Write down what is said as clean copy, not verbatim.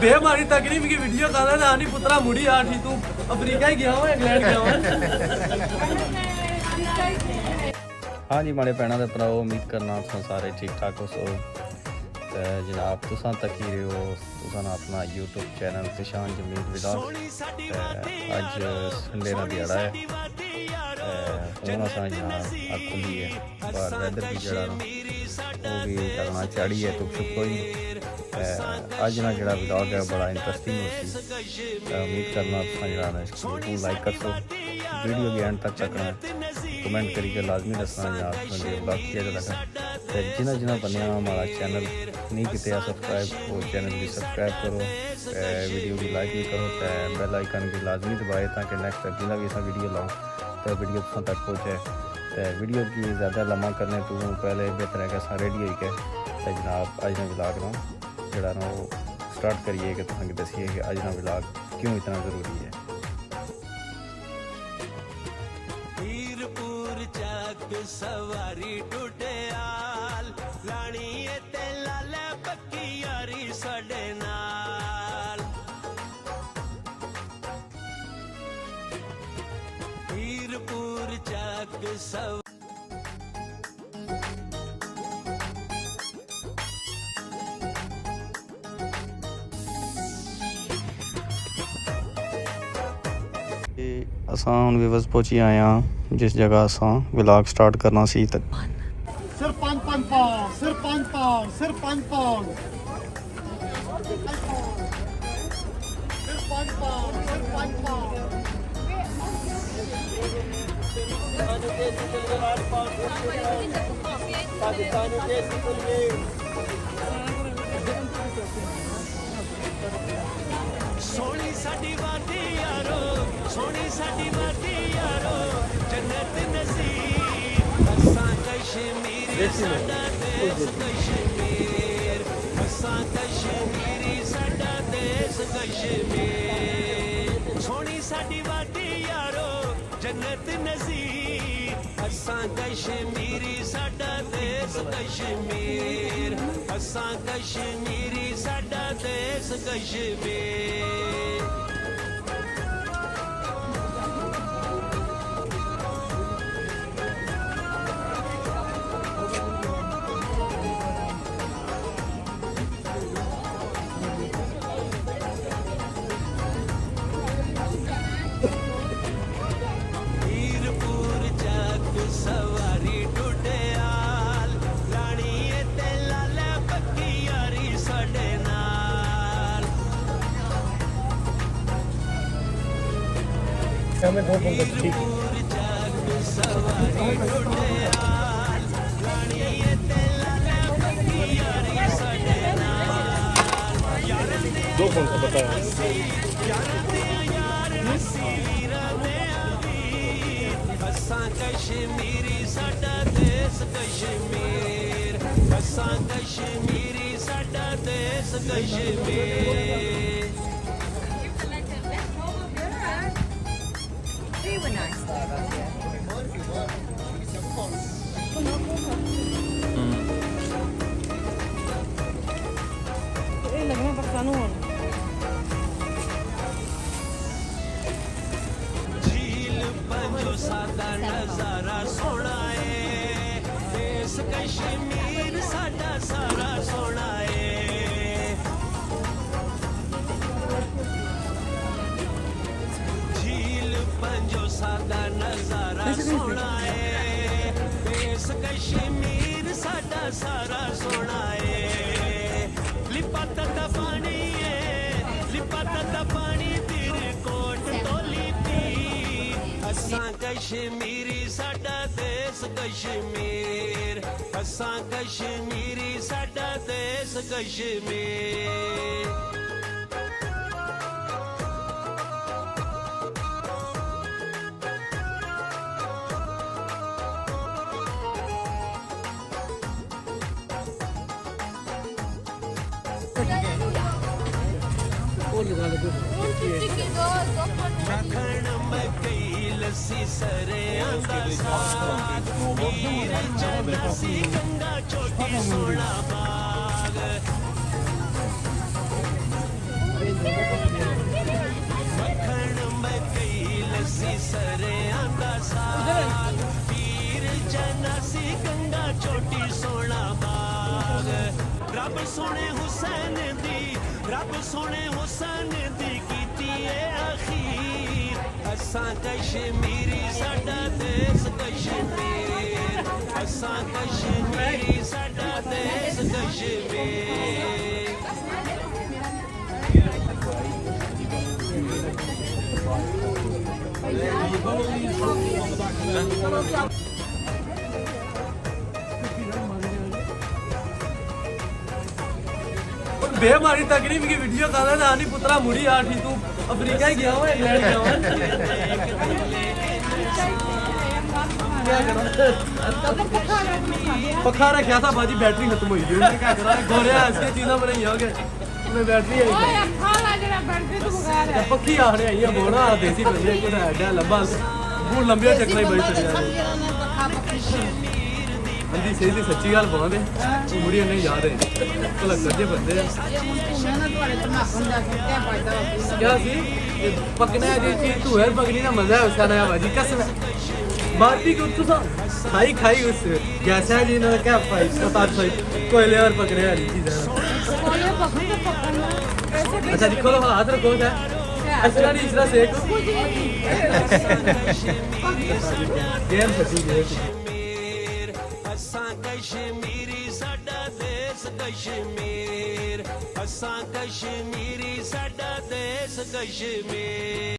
बेमारी तकड़ी की वीडियो कर रहा नहीं पुत्रा मुड़ी आ ठीक तू अफ्रीका ही गया हो इंग्लैंड गया हो हाँ जी माड़े भैनों के भराओ उम्मीद करना तुम सारे ठीक ठाक हो सो जनाब तुसां तक ही रहो तुसां अपना यूट्यूब चैनल तिशान जमील विलास अज संडे का दिहाड़ा है हूँ असां जनाब खुली है बाहर वैदर भी जरा वो भी करना चाड़ी है धुप छुप कोई अज ना जो ब्लॉग है बड़ा इंटरेस्टिंग होती उम्मीद करना तुसां जरा इसको लाइक कर सो वीडियो भी एंड तक तकना कमेंट करके लाजमी दसना जनाब तुझे ब्लॉग किया लगा जिन्हें जिन्हें बनिया हमारा चैनल नहीं किया सब्सक्राइब वो चैनल भी सब्सक्राइब करो वीडियो भी लाइक भी करो तो बेल आइकन भी लाजमी दबाए ताकि नेक्स्ट जिन्हें भी ऐसा वीडियो लाऊँ तो वीडियो तुम तक पहुँचे तो वीडियो की ज़्यादा लम्बा करने तो पहले बेहतर है कि अस रेडी हो गए तो जनाब अज ना ब्लॉग ना जोड़ा ना वो स्टार्ट करिए कि तुसें दसिए कि अज ना ब्लॉग क्यों इतना ज़रूरी है। सवारी टूटे आल लानी ते लाल पक्की यारी साडे नाल हीरपुर चक सव असां हुण विवस पहुंची आए हैं जिस जगह असां व्लॉग स्टार्ट करना सी तक सिर्फ 5 पाउंड सिर्फ 5 पाउंड सिर्फ 5 पाउंड सिर्फ 5 पाउंड सिर्फ 5 पाउंड सोनी साडी वादी यारो सोनी साडी वादी यारो जन्नत नसीब असां कश्मीरी साडा देश कश्मीर असां कश्मीरी साडा देश कश्मीर सोनी साडी वादी यारो जन्नत नसीब असां कश्मीरी साडा देश कश्मीर असां कश्मीरी साडा देश कश्मीर हीरपुर चक सवारी टूटे आल लानी ते लाल पक्की यारी साडे नाल हीरपुर चक सवारी टूटे आल लानी ते लाल पक्की यारी साडे नाल यार दो फोन का बताया यार नसीरा ने असां कश्मीरी साडा देश कश्मीर असां कश्मीरी साडा देश Kashmir They were nice though, झील पंजो सादा नजारा सोना है देश कश्मीर साडा सारा सोना है झील पंजो सादा नजारा सोना है देश कश्मीर साडा सारा सोना है लिपत दा पानी है लिपत दा पानी तेरे कोट तोली पी असां कश्मीरी साडा देश कश्मीर असां कश्मीरी साडा देश कश्मीर मखण मकई लस्सी सरे आंदा साग हीर चंदासी गंगा चोटी सोना बाग ਸੋਹਣੇ ਹੁਸੈਨ ਦੀ ਰੱਬ ਸੋਹਣੇ ਹੁਸੈਨ ਦੀ ਕੀਤੀ ਏ ਅਖੀਰ ਅਸਾਂ ਕਸ਼ਮੀਰੀ ਸਾਡਾ ਦੇਸ ਕਸ਼ਮੀਰ ਅਸਾਂ ਕਸ਼ਮੀਰੀ ਸਾਡਾ ਦੇਸ ਕਸ਼ਮੀਰ बेमारी तगड़ी मेरी वीडियो काला ना आनी पुत्रा मुड़ी आठी तू अफ्रीका ही गया हो इंग्लैंड गया हो क्या करा पखा रखा था बाजी बैटरी खत्म हुई थी उन्होंने क्या करा गोरिया इसके चीज़ें बनाई हो गए मैं बैटरी आई पक्की आ रही है बोना देसी बंदे कुछ ऐडा लंबा बहुत लंबे चक्कर ही बड़ी चली जा ਹਾਂਜੀ ਸਹੀ ਦੀ ਸੱਚੀ ਗੱਲ ਬੋਲਦੇ ਉਹ ਮੁੜੀ ਉਹਨੇ ਯਾਦ ਹੈ ਭਲੱਕਰ ਜੇ ਬੰਦੇ ਆ क्या सी पकना है जी तू है पकड़ी ना मजा है उसका नया बाजी कसम है बाती को तू खाई खाई उस जैसा है जी ना क्या भाई 7-8 कोयले और पकड़े वाली चीज है अच्छा देखो लो हाथ रखो क्या अच्छा नहीं इसरा सेक गेम सच्ची गेम ਅਸਾਂ ਕਸ਼ਮੀਰੀ ਸਾਡਾ ਦੇਸ ਕਸ਼ਮੀਰ ਅਸਾਂ ਕਸ਼ਮੀਰੀ ਸਾਡਾ ਦੇਸ ਕਸ਼ਮੀਰ